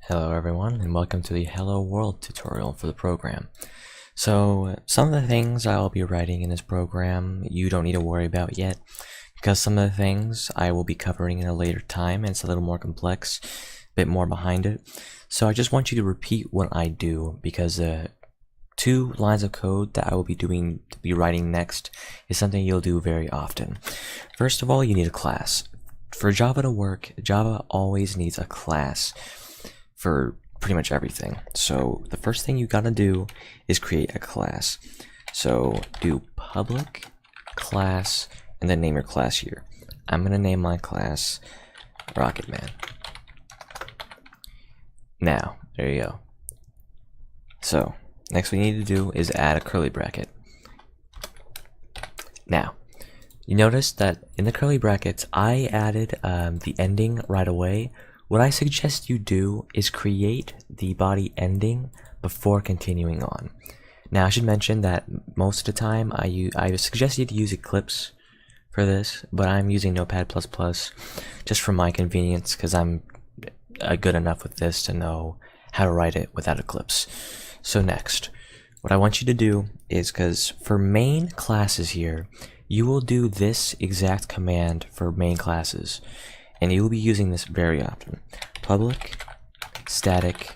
Hello everyone, and welcome to the Hello World tutorial for the program. So, some of the things I'll be writing in this program you don't need to worry about yet, because some of the things I will be covering in a later time, and it's a little more complex, a bit more behind it. So I just want you to repeat what I do, because the 2 lines of code that I will be writing next is something you'll do very often. First of all, you need a class. For Java to work, Java always needs a class for pretty much everything. So the first thing you gotta do is create a class. So do public class and then name your class here. I'm gonna name my class Rocketman. Now, there you go. So next we need to do is add a curly bracket. Now, you notice that in the curly brackets, I added the ending right away. What I suggest you do is create the body ending before continuing on. Now I should mention that most of the time I suggest you to use Eclipse for this, but I'm using Notepad++ just for my convenience because I'm good enough with this to know how to write it without Eclipse. So next, what I want you to do is, because for main classes here, you will do this exact command for main classes. And you will be using this very often. Public static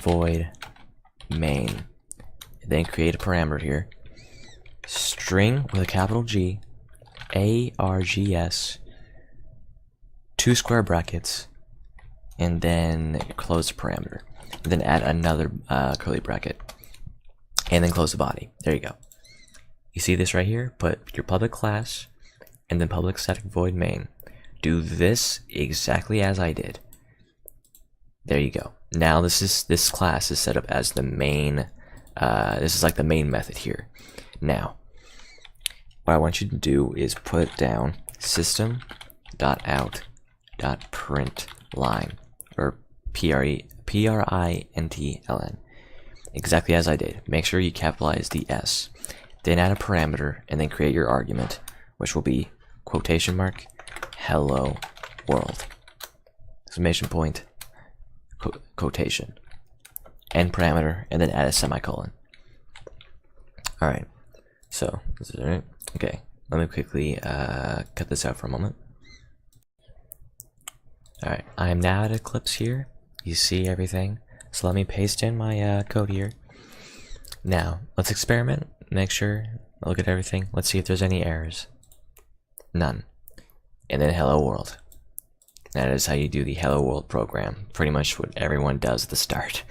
void main. Then create a parameter here. String with a capital G, args, 2 square brackets, and then close the parameter. And then add another curly bracket, and then close the body. There you go. You see this right here? Put your public class, and then public static void main. Do this exactly as I did. There you go. Now this class is set up as the main. This is like the main method here. Now, what I want you to do is put down system.out.println or println, exactly as I did. Make sure you capitalize the S. Then add a parameter and then create your argument, which will be quotation mark. Hello world, exclamation point, quotation, end parameter, and then add a semicolon. Alright, so this is it. Okay, let me quickly cut this out for a moment. Alright, I am now at Eclipse here. You see everything. So let me paste in my code here. Now, let's experiment, make sure, look at everything. Let's see if there's any errors. None. And then hello world. That is how you do the hello world program. Pretty much what everyone does at the start.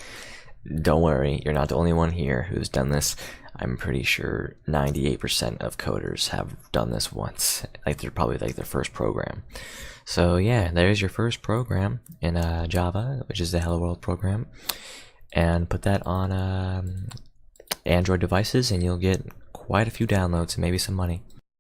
Don't worry, you're not the only one here who's done this. I'm pretty sure 98% of coders have done this once. Like they're probably like their first program. So yeah, there's your first program in Java, which is the hello world program. And put that on Android devices and you'll get quite a few downloads and maybe some money.